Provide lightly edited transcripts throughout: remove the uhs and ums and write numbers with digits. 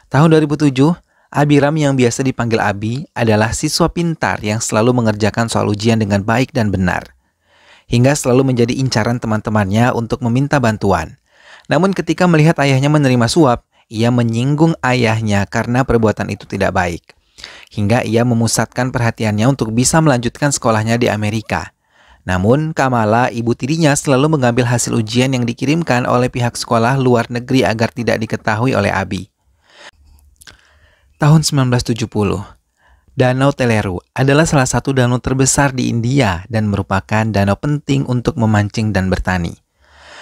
Tahun 2007, Abiram yang biasa dipanggil Abi adalah siswa pintar yang selalu mengerjakan soal ujian dengan baik dan benar, hingga selalu menjadi incaran teman-temannya untuk meminta bantuan. Namun ketika melihat ayahnya menerima suap, ia menyinggung ayahnya karena perbuatan itu tidak baik. Hingga ia memusatkan perhatiannya untuk bisa melanjutkan sekolahnya di Amerika. Namun, Kamala, ibu tirinya, selalu mengambil hasil ujian yang dikirimkan oleh pihak sekolah luar negeri agar tidak diketahui oleh Abi. Tahun 1970, Danau Teleru adalah salah satu danau terbesar di India dan merupakan danau penting untuk memancing dan bertani.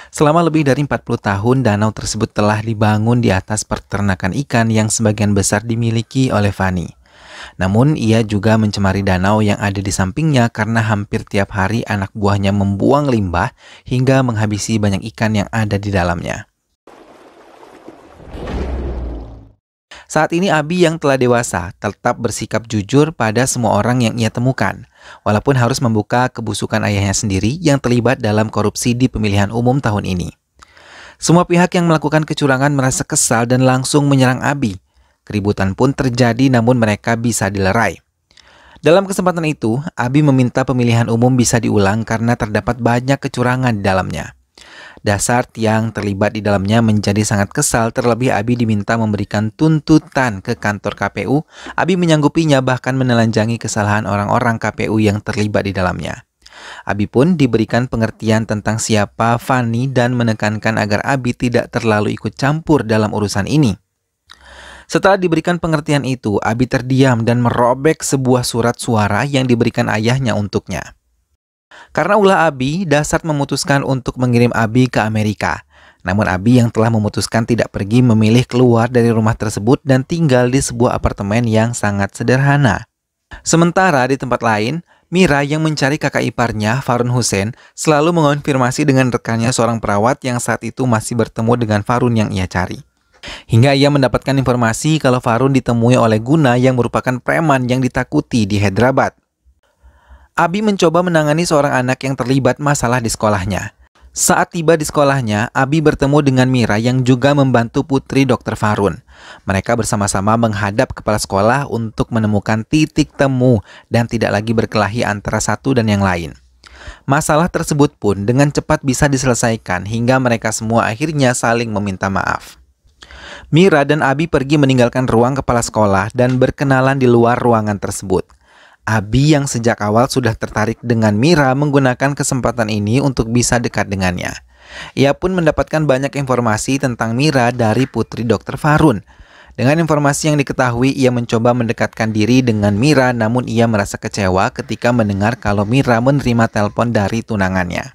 Selama lebih dari 40 tahun, danau tersebut telah dibangun di atas peternakan ikan yang sebagian besar dimiliki oleh Fani. Namun, ia juga mencemari danau yang ada di sampingnya karena hampir tiap hari anak buahnya membuang limbah hingga menghabisi banyak ikan yang ada di dalamnya. Saat ini Abi yang telah dewasa tetap bersikap jujur pada semua orang yang ia temukan, walaupun harus membuka kebusukan ayahnya sendiri yang terlibat dalam korupsi di pemilihan umum tahun ini. Semua pihak yang melakukan kecurangan merasa kesal dan langsung menyerang Abi. Keributan pun terjadi namun mereka bisa dilerai. Dalam kesempatan itu, Abi meminta pemilihan umum bisa diulang karena terdapat banyak kecurangan di dalamnya. Dasar yang terlibat di dalamnya menjadi sangat kesal, terlebih Abi diminta memberikan tuntutan ke kantor KPU. Abi menyanggupinya bahkan menelanjangi kesalahan orang-orang KPU yang terlibat di dalamnya. Abi pun diberikan pengertian tentang siapa Fani dan menekankan agar Abi tidak terlalu ikut campur dalam urusan ini. Setelah diberikan pengertian itu, Abi terdiam dan merobek sebuah surat suara yang diberikan ayahnya untuknya. Karena ulah Abi, Dasar memutuskan untuk mengirim Abi ke Amerika. Namun Abi yang telah memutuskan tidak pergi memilih keluar dari rumah tersebut dan tinggal di sebuah apartemen yang sangat sederhana. Sementara di tempat lain, Mira yang mencari kakak iparnya, Farun Hussein, selalu mengonfirmasi dengan rekannya seorang perawat yang saat itu masih bertemu dengan Farun yang ia cari. Hingga ia mendapatkan informasi kalau Farun ditemui oleh Guna yang merupakan preman yang ditakuti di Hyderabad. Abi mencoba menangani seorang anak yang terlibat masalah di sekolahnya. Saat tiba di sekolahnya, Abi bertemu dengan Mira yang juga membantu putri Dr. Farun. Mereka bersama-sama menghadap kepala sekolah untuk menemukan titik temu dan tidak lagi berkelahi antara satu dan yang lain. Masalah tersebut pun dengan cepat bisa diselesaikan hingga mereka semua akhirnya saling meminta maaf. Mira dan Abi pergi meninggalkan ruang kepala sekolah dan berkenalan di luar ruangan tersebut. Abi yang sejak awal sudah tertarik dengan Mira menggunakan kesempatan ini untuk bisa dekat dengannya. Ia pun mendapatkan banyak informasi tentang Mira dari putri Dr. Farun. Dengan informasi yang diketahui, ia mencoba mendekatkan diri dengan Mira, namun ia merasa kecewa ketika mendengar kalau Mira menerima telepon dari tunangannya.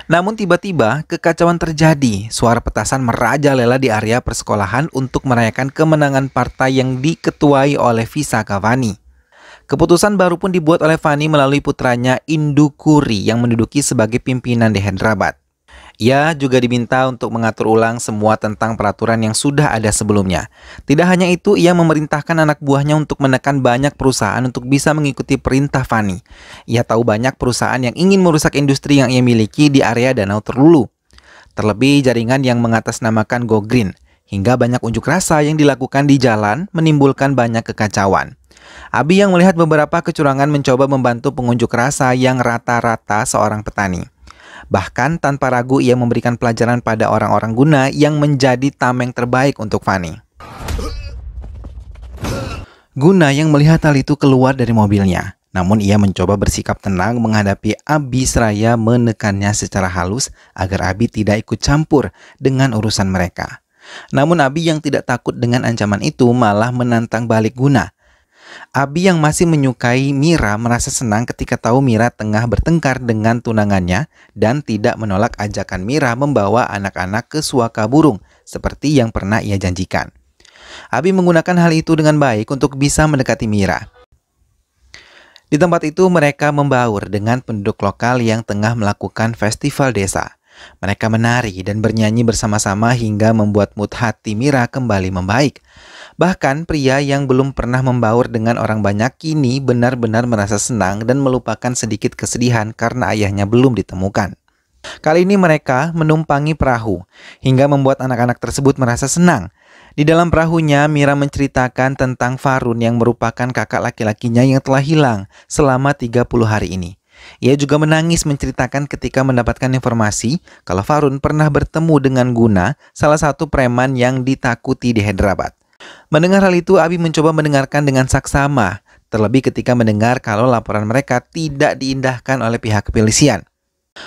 Namun tiba-tiba kekacauan terjadi. Suara petasan merajalela di area persekolahan untuk merayakan kemenangan partai yang diketuai oleh Visa Cavani. Keputusan baru pun dibuat oleh Fani melalui putranya Indukuri yang menduduki sebagai pimpinan di Hyderabad. Ia juga diminta untuk mengatur ulang semua tentang peraturan yang sudah ada sebelumnya. Tidak hanya itu, ia memerintahkan anak buahnya untuk menekan banyak perusahaan untuk bisa mengikuti perintah Fani. Ia tahu banyak perusahaan yang ingin merusak industri yang ia miliki di area Danau Terlulu. Terlebih jaringan yang mengatasnamakan Go Green. Hingga banyak unjuk rasa yang dilakukan di jalan menimbulkan banyak kekacauan. Abi yang melihat beberapa kecurangan mencoba membantu pengunjuk rasa yang rata-rata seorang petani. Bahkan tanpa ragu ia memberikan pelajaran pada orang-orang Guna yang menjadi tameng terbaik untuk Fani. Guna yang melihat hal itu keluar dari mobilnya. Namun ia mencoba bersikap tenang menghadapi Abi seraya menekannya secara halus agar Abi tidak ikut campur dengan urusan mereka. Namun Abi yang tidak takut dengan ancaman itu malah menantang balik Guna. Abi yang masih menyukai Mira merasa senang ketika tahu Mira tengah bertengkar dengan tunangannya dan tidak menolak ajakan Mira membawa anak-anak ke Suaka Burung seperti yang pernah ia janjikan. Abi menggunakan hal itu dengan baik untuk bisa mendekati Mira. Di tempat itu mereka membaur dengan penduduk lokal yang tengah melakukan festival desa. Mereka menari dan bernyanyi bersama-sama hingga membuat mood hati Mira kembali membaik. Bahkan pria yang belum pernah membaur dengan orang banyak kini benar-benar merasa senang dan melupakan sedikit kesedihan karena ayahnya belum ditemukan. Kali ini mereka menumpangi perahu, hingga membuat anak-anak tersebut merasa senang. Di dalam perahunya, Mira menceritakan tentang Farun yang merupakan kakak laki-lakinya yang telah hilang selama 30 hari ini. Ia juga menangis menceritakan ketika mendapatkan informasi kalau Farun pernah bertemu dengan Guna, salah satu preman yang ditakuti di Hyderabad. Mendengar hal itu, Abi mencoba mendengarkan dengan saksama, terlebih ketika mendengar kalau laporan mereka tidak diindahkan oleh pihak kepolisian.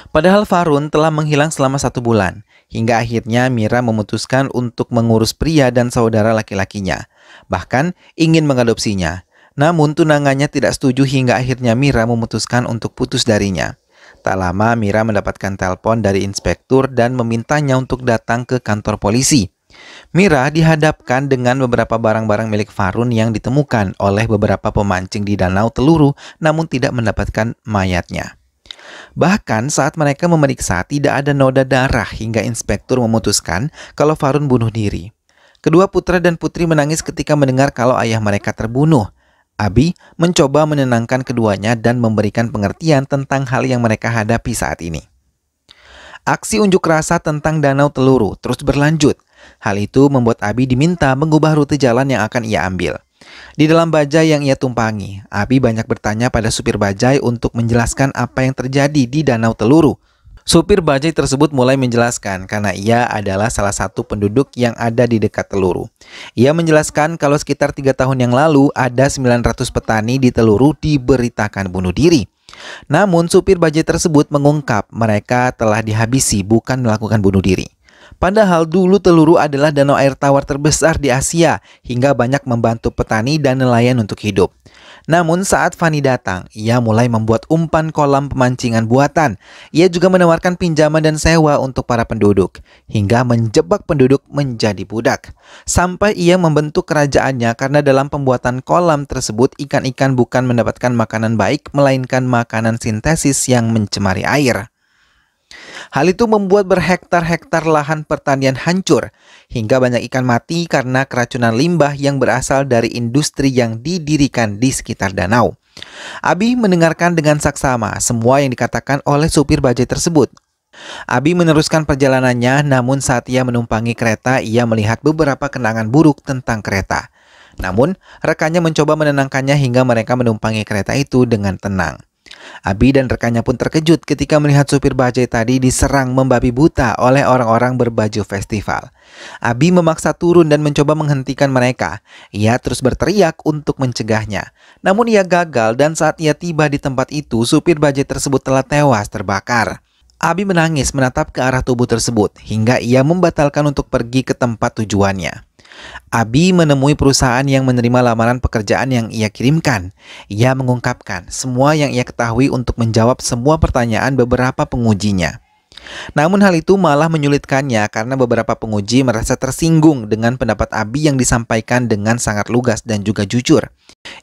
Padahal Farun telah menghilang selama 1 bulan, hingga akhirnya Mira memutuskan untuk mengurus pria dan saudara laki-lakinya, bahkan ingin mengadopsinya. Namun tunangannya tidak setuju hingga akhirnya Mira memutuskan untuk putus darinya. Tak lama Mira mendapatkan telepon dari inspektur dan memintanya untuk datang ke kantor polisi. Mira dihadapkan dengan beberapa barang-barang milik Farun yang ditemukan oleh beberapa pemancing di Danau Teluru, namun tidak mendapatkan mayatnya. Bahkan saat mereka memeriksa tidak ada noda darah hingga inspektur memutuskan kalau Farun bunuh diri. Kedua putra dan putri menangis ketika mendengar kalau ayah mereka terbunuh. Abi mencoba menenangkan keduanya dan memberikan pengertian tentang hal yang mereka hadapi saat ini. Aksi unjuk rasa tentang Danau Teluru terus berlanjut. Hal itu membuat Abi diminta mengubah rute jalan yang akan ia ambil. Di dalam bajai yang ia tumpangi, Abi banyak bertanya pada supir bajai untuk menjelaskan apa yang terjadi di Danau Teluru. Supir bajai tersebut mulai menjelaskan karena ia adalah salah satu penduduk yang ada di dekat Teluru. Ia menjelaskan kalau sekitar 3 tahun yang lalu ada 900 petani di Teluru diberitakan bunuh diri. Namun supir bajai tersebut mengungkap mereka telah dihabisi, bukan melakukan bunuh diri. Padahal dulu Teluru adalah danau air tawar terbesar di Asia hingga banyak membantu petani dan nelayan untuk hidup. Namun saat Fani datang, ia mulai membuat umpan kolam pemancingan buatan. Ia juga menawarkan pinjaman dan sewa untuk para penduduk, hingga menjebak penduduk menjadi budak. Sampai ia membentuk kerajaannya karena dalam pembuatan kolam tersebut ikan-ikan bukan mendapatkan makanan baik, melainkan makanan sintesis yang mencemari air. Hal itu membuat berhektar-hektar lahan pertanian hancur, hingga banyak ikan mati karena keracunan limbah yang berasal dari industri yang didirikan di sekitar danau. Abi mendengarkan dengan saksama semua yang dikatakan oleh supir bajai tersebut. Abi meneruskan perjalanannya, namun saat ia menumpangi kereta, ia melihat beberapa kenangan buruk tentang kereta. Namun, rekannya mencoba menenangkannya hingga mereka menumpangi kereta itu dengan tenang. Abi dan rekannya pun terkejut ketika melihat supir bajai tadi diserang membabi buta oleh orang-orang berbaju festival. Abi memaksa turun dan mencoba menghentikan mereka. Ia terus berteriak untuk mencegahnya. Namun ia gagal dan saat ia tiba di tempat itu, supir bajai tersebut telah tewas terbakar. Abi menangis menatap ke arah tubuh tersebut hingga ia membatalkan untuk pergi ke tempat tujuannya. Abi menemui perusahaan yang menerima lamaran pekerjaan yang ia kirimkan. Ia mengungkapkan semua yang ia ketahui untuk menjawab semua pertanyaan beberapa pengujinya. Namun hal itu malah menyulitkannya karena beberapa penguji merasa tersinggung dengan pendapat Abi yang disampaikan dengan sangat lugas dan juga jujur.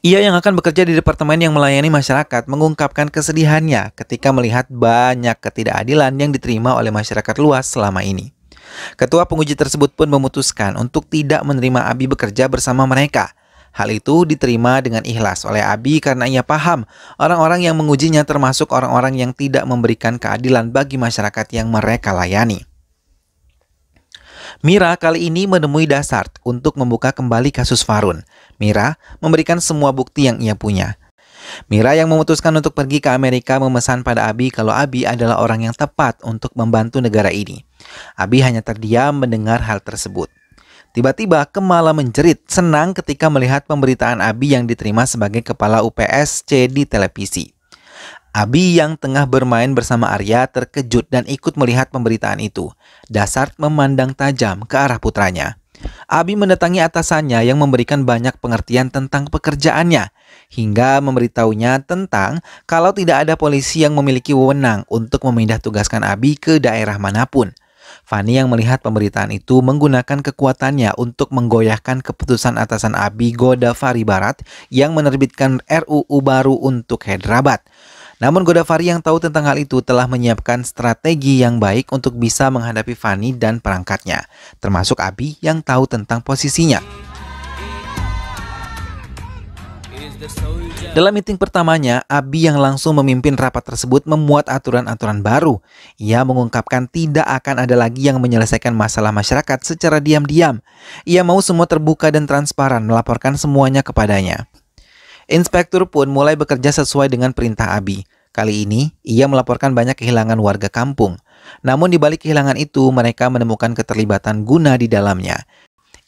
Ia yang akan bekerja di departemen yang melayani masyarakat mengungkapkan kesedihannya ketika melihat banyak ketidakadilan yang diterima oleh masyarakat luas selama ini. Ketua penguji tersebut pun memutuskan untuk tidak menerima Abi bekerja bersama mereka. Hal itu diterima dengan ikhlas oleh Abi karena ia paham orang-orang yang mengujinya termasuk orang-orang yang tidak memberikan keadilan bagi masyarakat yang mereka layani. Mira kali ini menemui Dasart untuk membuka kembali kasus Farun. Mira memberikan semua bukti yang ia punya. Mira yang memutuskan untuk pergi ke Amerika memesan pada Abi kalau Abi adalah orang yang tepat untuk membantu negara ini. Abi hanya terdiam mendengar hal tersebut. Tiba-tiba Kemala menjerit senang ketika melihat pemberitaan Abi yang diterima sebagai kepala UPSC di televisi. Abi yang tengah bermain bersama Arya terkejut dan ikut melihat pemberitaan itu. Dasart memandang tajam ke arah putranya. Abi mendatangi atasannya yang memberikan banyak pengertian tentang pekerjaannya, hingga memberitahunya tentang kalau tidak ada polisi yang memiliki wewenang untuk memindah tugaskan Abi ke daerah manapun. Fani yang melihat pemberitaan itu menggunakan kekuatannya untuk menggoyahkan keputusan atasan Abi Godafari Barat yang menerbitkan RUU baru untuk Hyderabad. Namun Godafari yang tahu tentang hal itu telah menyiapkan strategi yang baik untuk bisa menghadapi Fani dan perangkatnya, termasuk Abi yang tahu tentang posisinya. Dalam meeting pertamanya, Abi yang langsung memimpin rapat tersebut memuat aturan-aturan baru. Ia mengungkapkan tidak akan ada lagi yang menyelesaikan masalah masyarakat secara diam-diam. Ia mau semua terbuka dan transparan, melaporkan semuanya kepadanya. Inspektur pun mulai bekerja sesuai dengan perintah Abi. Kali ini, ia melaporkan banyak kehilangan warga kampung. Namun di balik kehilangan itu, mereka menemukan keterlibatan Guna di dalamnya.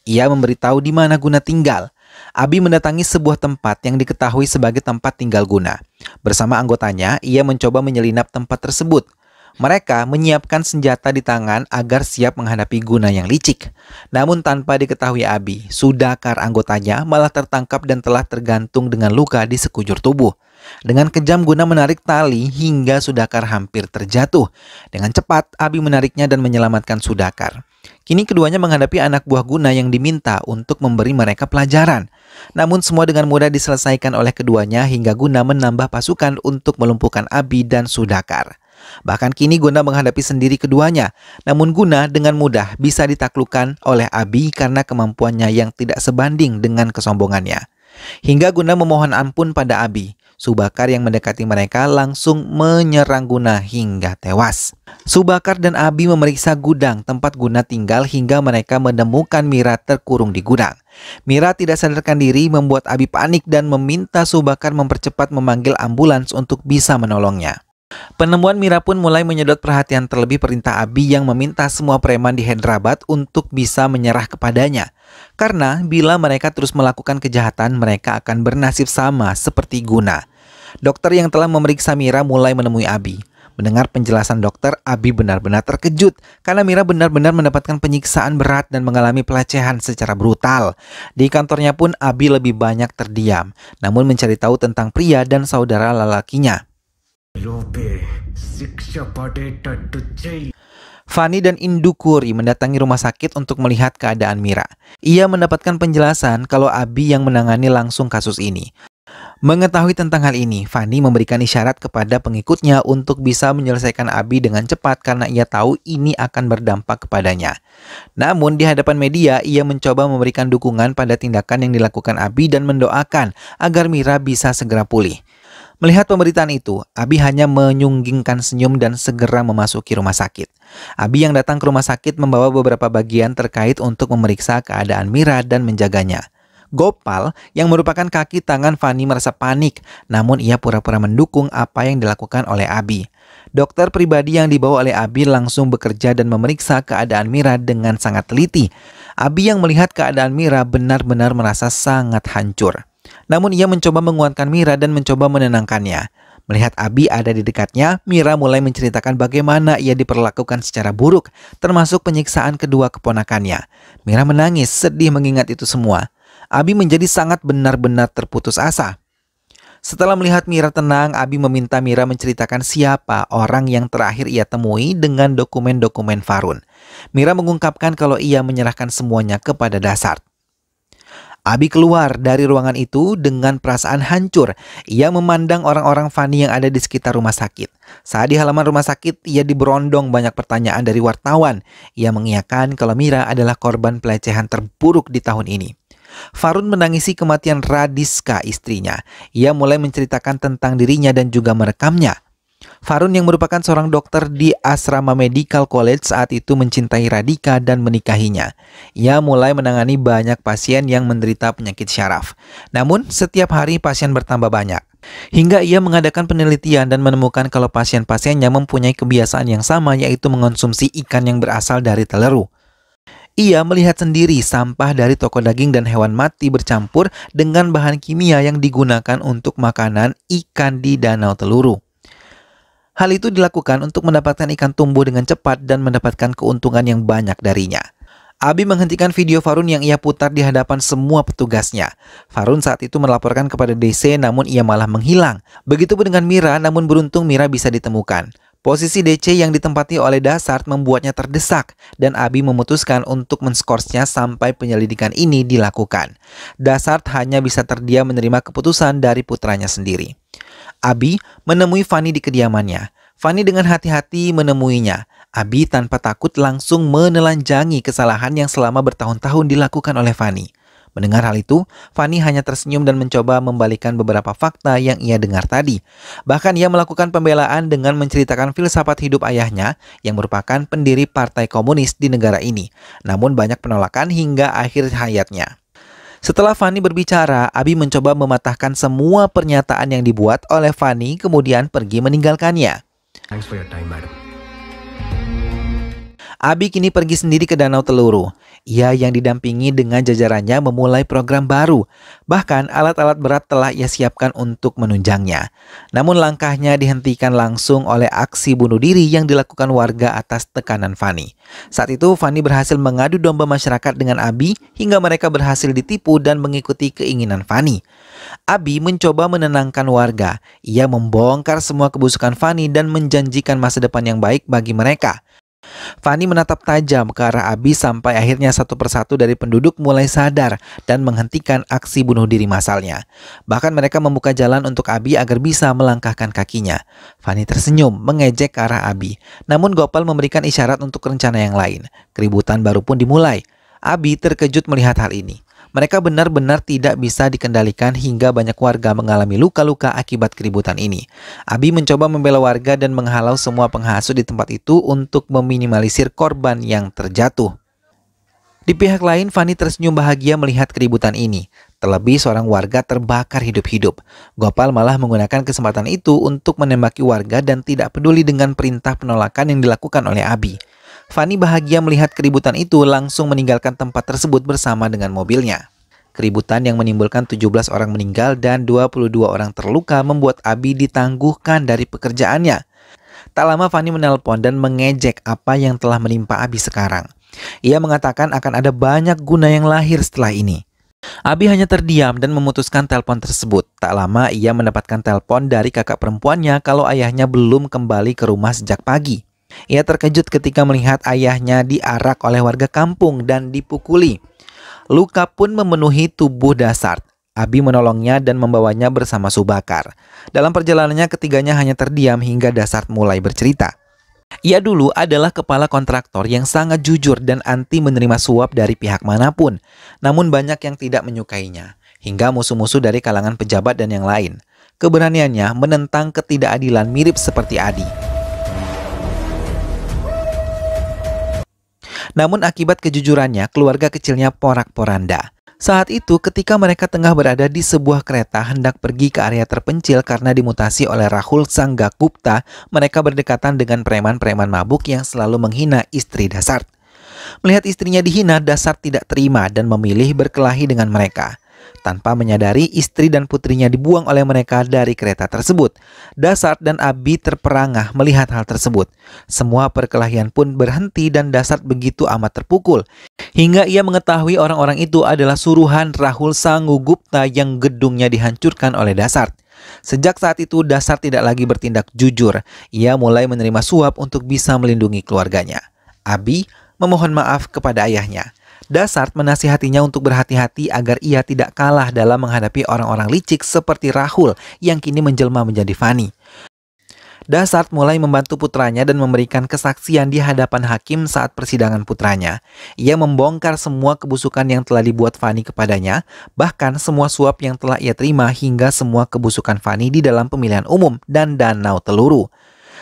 Ia memberitahu di mana Guna tinggal. Abi mendatangi sebuah tempat yang diketahui sebagai tempat tinggal Guna. Bersama anggotanya, ia mencoba menyelinap tempat tersebut. Mereka menyiapkan senjata di tangan agar siap menghadapi Guna yang licik. Namun tanpa diketahui Abi, Sudakar anggotanya malah tertangkap dan telah tergantung dengan luka di sekujur tubuh. Dengan kejam Guna menarik tali hingga Sudakar hampir terjatuh. Dengan cepat, Abi menariknya dan menyelamatkan Sudakar. Kini keduanya menghadapi anak buah Guna yang diminta untuk memberi mereka pelajaran. Namun semua dengan mudah diselesaikan oleh keduanya hingga Guna menambah pasukan untuk melumpuhkan Abi dan Sudakar. Bahkan kini Guna menghadapi sendiri keduanya. Namun Guna dengan mudah bisa ditaklukkan oleh Abi karena kemampuannya yang tidak sebanding dengan kesombongannya. Hingga Guna memohon ampun pada Abi. Subakar yang mendekati mereka langsung menyerang Guna hingga tewas. Subakar dan Abi memeriksa gudang tempat Guna tinggal hingga mereka menemukan Mira terkurung di gudang. Mira tidak sadarkan diri membuat Abi panik dan meminta Subakar mempercepat memanggil ambulans untuk bisa menolongnya. Penemuan Mira pun mulai menyedot perhatian terlebih perintah Abi yang meminta semua preman di Hyderabad untuk bisa menyerah kepadanya. Karena bila mereka terus melakukan kejahatan, mereka akan bernasib sama seperti Guna. Dokter yang telah memeriksa Mira mulai menemui Abi. Mendengar penjelasan dokter, Abi benar-benar terkejut karena Mira benar-benar mendapatkan penyiksaan berat dan mengalami pelecehan secara brutal. Di kantornya pun Abi lebih banyak terdiam, namun mencari tahu tentang pria dan saudara lelakinya. Fani dan Indukuri mendatangi rumah sakit untuk melihat keadaan Mira. Ia mendapatkan penjelasan kalau Abi yang menangani langsung kasus ini. Mengetahui tentang hal ini, Fani memberikan isyarat kepada pengikutnya untuk bisa menyelesaikan Abi dengan cepat karena ia tahu ini akan berdampak kepadanya. Namun di hadapan media, ia mencoba memberikan dukungan pada tindakan yang dilakukan Abi dan mendoakan agar Mira bisa segera pulih. Melihat pemberitaan itu, Abi hanya menyunggingkan senyum dan segera memasuki rumah sakit. Abi yang datang ke rumah sakit membawa beberapa bagian terkait untuk memeriksa keadaan Mira dan menjaganya. Gopal, yang merupakan kaki tangan Fani, merasa panik, namun ia pura-pura mendukung apa yang dilakukan oleh Abi. Dokter pribadi yang dibawa oleh Abi langsung bekerja dan memeriksa keadaan Mira dengan sangat teliti. Abi yang melihat keadaan Mira benar-benar merasa sangat hancur. Namun ia mencoba menguatkan Mira dan mencoba menenangkannya. Melihat Abi ada di dekatnya, Mira mulai menceritakan bagaimana ia diperlakukan secara buruk, termasuk penyiksaan kedua keponakannya. Mira menangis sedih mengingat itu semua. Abi menjadi sangat benar-benar terputus asa. Setelah melihat Mira tenang, Abi meminta Mira menceritakan siapa orang yang terakhir ia temui dengan dokumen-dokumen Farun. Mira mengungkapkan kalau ia menyerahkan semuanya kepada Dasart. Abi keluar dari ruangan itu dengan perasaan hancur. Ia memandang orang-orang Fani yang ada di sekitar rumah sakit. Saat di halaman rumah sakit, ia diberondong banyak pertanyaan dari wartawan. Ia mengiyakan kalau Mira adalah korban pelecehan terburuk di tahun ini. Farun menangisi kematian Radiska, istrinya. Ia mulai menceritakan tentang dirinya dan juga merekamnya. Farun yang merupakan seorang dokter di Asrama Medical College saat itu mencintai Radhika dan menikahinya. Ia mulai menangani banyak pasien yang menderita penyakit syaraf. Namun setiap hari pasien bertambah banyak. Hingga ia mengadakan penelitian dan menemukan kalau pasien-pasiennya mempunyai kebiasaan yang sama, yaitu mengonsumsi ikan yang berasal dari teleru. Ia melihat sendiri sampah dari toko daging dan hewan mati bercampur dengan bahan kimia yang digunakan untuk makanan ikan di Danau Teluru. Hal itu dilakukan untuk mendapatkan ikan tumbuh dengan cepat dan mendapatkan keuntungan yang banyak darinya. Abi menghentikan video Farun yang ia putar di hadapan semua petugasnya. Farun saat itu melaporkan kepada DC, namun ia malah menghilang. Begitupun dengan Mira, namun beruntung Mira bisa ditemukan. Posisi DC yang ditempati oleh Dasart membuatnya terdesak dan Abi memutuskan untuk menskorsnya sampai penyelidikan ini dilakukan. Dasart hanya bisa terdiam menerima keputusan dari putranya sendiri. Abi menemui Fani di kediamannya. Fani dengan hati-hati menemuinya. Abi tanpa takut langsung menelanjangi kesalahan yang selama bertahun-tahun dilakukan oleh Fani. Mendengar hal itu, Fani hanya tersenyum dan mencoba membalikan beberapa fakta yang ia dengar tadi. Bahkan ia melakukan pembelaan dengan menceritakan filsafat hidup ayahnya yang merupakan pendiri Partai Komunis di negara ini. Namun banyak penolakan hingga akhir hayatnya. Setelah Fani berbicara, Abi mencoba mematahkan semua pernyataan yang dibuat oleh Fani kemudian pergi meninggalkannya. Thanks for your time, madam. Abi kini pergi sendiri ke Danau Teluru. Ia yang didampingi dengan jajarannya memulai program baru. Bahkan alat-alat berat telah ia siapkan untuk menunjangnya. Namun langkahnya dihentikan langsung oleh aksi bunuh diri yang dilakukan warga atas tekanan Fani. Saat itu Fani berhasil mengadu domba masyarakat dengan Abi hingga mereka berhasil ditipu dan mengikuti keinginan Fani. Abi mencoba menenangkan warga. Ia membongkar semua kebusukan Fani dan menjanjikan masa depan yang baik bagi mereka. Fani menatap tajam ke arah Abi sampai akhirnya satu persatu dari penduduk mulai sadar dan menghentikan aksi bunuh diri massalnya. Bahkan mereka membuka jalan untuk Abi agar bisa melangkahkan kakinya. Fani tersenyum mengejek ke arah Abi. Namun Gopal memberikan isyarat untuk rencana yang lain. Keributan baru pun dimulai. Abi terkejut melihat hal ini. Mereka benar-benar tidak bisa dikendalikan hingga banyak warga mengalami luka-luka akibat keributan ini. Abi mencoba membela warga dan menghalau semua penghasut di tempat itu untuk meminimalisir korban yang terjatuh. Di pihak lain, Fani tersenyum bahagia melihat keributan ini. Terlebih seorang warga terbakar hidup-hidup. Gopal malah menggunakan kesempatan itu untuk menembaki warga dan tidak peduli dengan perintah penolakan yang dilakukan oleh Abi. Fani bahagia melihat keributan itu langsung meninggalkan tempat tersebut bersama dengan mobilnya. Keributan yang menimbulkan 17 orang meninggal dan 22 orang terluka membuat Abi ditangguhkan dari pekerjaannya. Tak lama Fani menelpon dan mengejek apa yang telah menimpa Abi sekarang. Ia mengatakan akan ada banyak guna yang lahir setelah ini. Abi hanya terdiam dan memutuskan telepon tersebut. Tak lama ia mendapatkan telepon dari kakak perempuannya kalau ayahnya belum kembali ke rumah sejak pagi. Ia terkejut ketika melihat ayahnya diarak oleh warga kampung dan dipukuli. Luka pun memenuhi tubuh Dasart. Abi menolongnya dan membawanya bersama Subakar. Dalam perjalanannya ketiganya hanya terdiam hingga Dasart mulai bercerita. Ia dulu adalah kepala kontraktor yang sangat jujur dan anti menerima suap dari pihak manapun. Namun banyak yang tidak menyukainya, hingga musuh-musuh dari kalangan pejabat dan yang lain. Keberaniannya menentang ketidakadilan mirip seperti Adi. Namun akibat kejujurannya, keluarga kecilnya porak-poranda. Saat itu ketika mereka tengah berada di sebuah kereta hendak pergi ke area terpencil karena dimutasi oleh Rahul Sanggakupta, mereka berdekatan dengan preman-preman mabuk yang selalu menghina istri Dasart. Melihat istrinya dihina, Dasart tidak terima dan memilih berkelahi dengan mereka. Tanpa menyadari, istri dan putrinya dibuang oleh mereka dari kereta tersebut. Dasart dan Abi terperangah melihat hal tersebut. Semua perkelahian pun berhenti dan Dasart begitu amat terpukul. Hingga ia mengetahui orang-orang itu adalah suruhan Rahul Sanggakupta yang gedungnya dihancurkan oleh Dasart. Sejak saat itu, Dasart tidak lagi bertindak jujur. Ia mulai menerima suap untuk bisa melindungi keluarganya. Abi memohon maaf kepada ayahnya. Dasart menasihatinya untuk berhati-hati agar ia tidak kalah dalam menghadapi orang-orang licik seperti Rahul yang kini menjelma menjadi Fani. Dasart mulai membantu putranya dan memberikan kesaksian di hadapan hakim saat persidangan putranya. Ia membongkar semua kebusukan yang telah dibuat Fani kepadanya, bahkan semua suap yang telah ia terima hingga semua kebusukan Fani di dalam pemilihan umum dan Danau Teluru.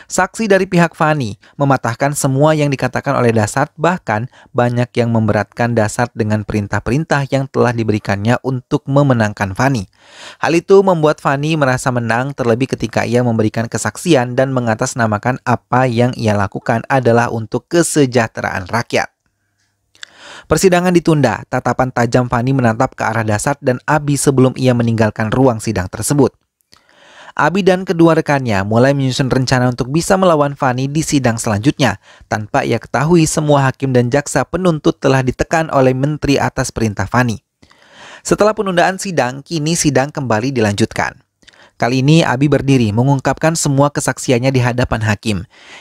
Saksi dari pihak Fani mematahkan semua yang dikatakan oleh Dasart, bahkan banyak yang memberatkan Dasart dengan perintah-perintah yang telah diberikannya untuk memenangkan Fani. Hal itu membuat Fani merasa menang terlebih ketika ia memberikan kesaksian dan mengatasnamakan apa yang ia lakukan adalah untuk kesejahteraan rakyat. Persidangan ditunda, tatapan tajam Fani menatap ke arah Dasart dan Abi sebelum ia meninggalkan ruang sidang tersebut. Abi dan kedua rekannya mulai menyusun rencana untuk bisa melawan Fani di sidang selanjutnya. Tanpa ia ketahui, semua hakim dan jaksa penuntut telah ditekan oleh menteri atas perintah Fani. Setelah penundaan sidang, kini sidang kembali dilanjutkan. Kali ini Abi berdiri mengungkapkan semua kesaksiannya di hadapan hakim.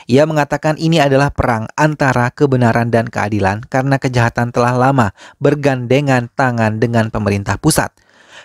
Ia mengatakan ini adalah perang antara kebenaran dan keadilan karena kejahatan telah lama bergandengan tangan dengan pemerintah pusat.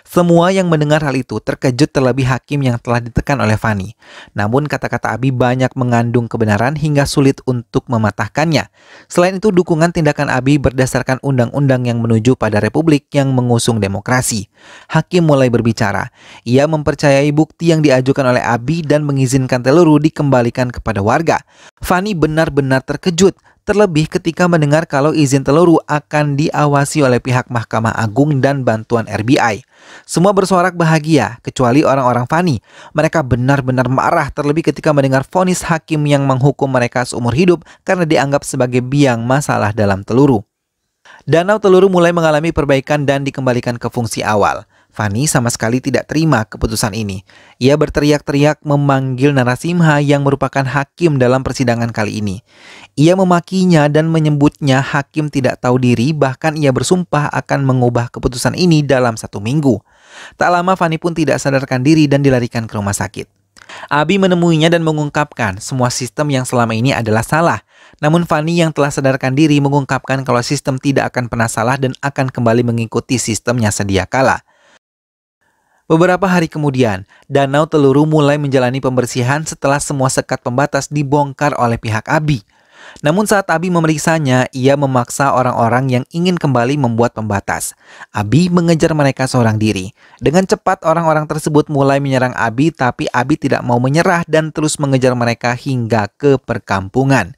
Semua yang mendengar hal itu terkejut, terlebih hakim yang telah ditekan oleh Fani. Namun kata-kata Abi banyak mengandung kebenaran hingga sulit untuk mematahkannya. Selain itu, dukungan tindakan Abi berdasarkan undang-undang yang menuju pada republik yang mengusung demokrasi. Hakim mulai berbicara. Ia mempercayai bukti yang diajukan oleh Abi dan mengizinkan Teluru dikembalikan kepada warga. Fani benar-benar terkejut, terlebih ketika mendengar kalau izin Teluru akan diawasi oleh pihak Mahkamah Agung dan bantuan RBI. Semua bersorak bahagia, kecuali orang-orang Fani. Mereka benar-benar marah, terlebih ketika mendengar vonis hakim yang menghukum mereka seumur hidup karena dianggap sebagai biang masalah dalam Teluru. Danau Teluru mulai mengalami perbaikan dan dikembalikan ke fungsi awal. Fani sama sekali tidak terima keputusan ini. Ia berteriak-teriak memanggil Narasimha yang merupakan hakim dalam persidangan kali ini. Ia memakinya dan menyebutnya hakim tidak tahu diri, bahkan ia bersumpah akan mengubah keputusan ini dalam 1 minggu. Tak lama Fani pun tidak sadarkan diri dan dilarikan ke rumah sakit. Abi menemuinya dan mengungkapkan semua sistem yang selama ini adalah salah. Namun Fani yang telah sadarkan diri mengungkapkan kalau sistem tidak akan pernah salah dan akan kembali mengikuti sistemnya sedia kala. Beberapa hari kemudian, Danau Teluru mulai menjalani pembersihan setelah semua sekat pembatas dibongkar oleh pihak Abi. Namun saat Abi memeriksanya, ia memaksa orang-orang yang ingin kembali membuat pembatas. Abi mengejar mereka seorang diri. Dengan cepat orang-orang tersebut mulai menyerang Abi, tapi Abi tidak mau menyerah dan terus mengejar mereka hingga ke perkampungan.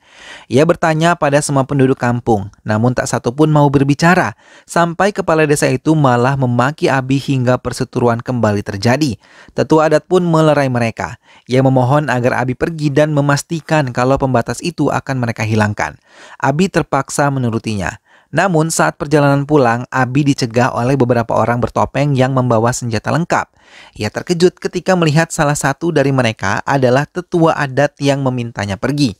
Ia bertanya pada semua penduduk kampung, namun tak satu pun mau berbicara. Sampai kepala desa itu malah memaki Abi hingga perseteruan kembali terjadi. Tetua adat pun melerai mereka. Ia memohon agar Abi pergi dan memastikan kalau pembatas itu akan mereka hilangkan. Abi terpaksa menurutinya. Namun saat perjalanan pulang, Abi dicegah oleh beberapa orang bertopeng yang membawa senjata lengkap. Ia terkejut ketika melihat salah satu dari mereka adalah tetua adat yang memintanya pergi.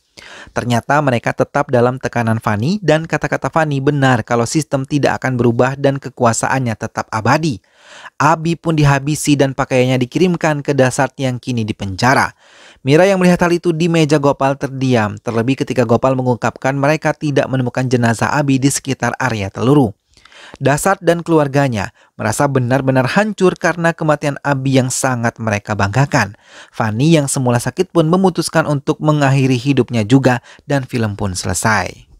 Ternyata mereka tetap dalam tekanan Fani dan kata-kata Fani benar kalau sistem tidak akan berubah dan kekuasaannya tetap abadi. Abi pun dihabisi dan pakaiannya dikirimkan ke Dasart yang kini dipenjara. Mira yang melihat hal itu di meja Gopal terdiam, terlebih ketika Gopal mengungkapkan mereka tidak menemukan jenazah Abi di sekitar area Teluru. Dasart dan keluarganya merasa benar-benar hancur karena kematian Abi yang sangat mereka banggakan. Fani yang semula sakit pun memutuskan untuk mengakhiri hidupnya juga dan film pun selesai.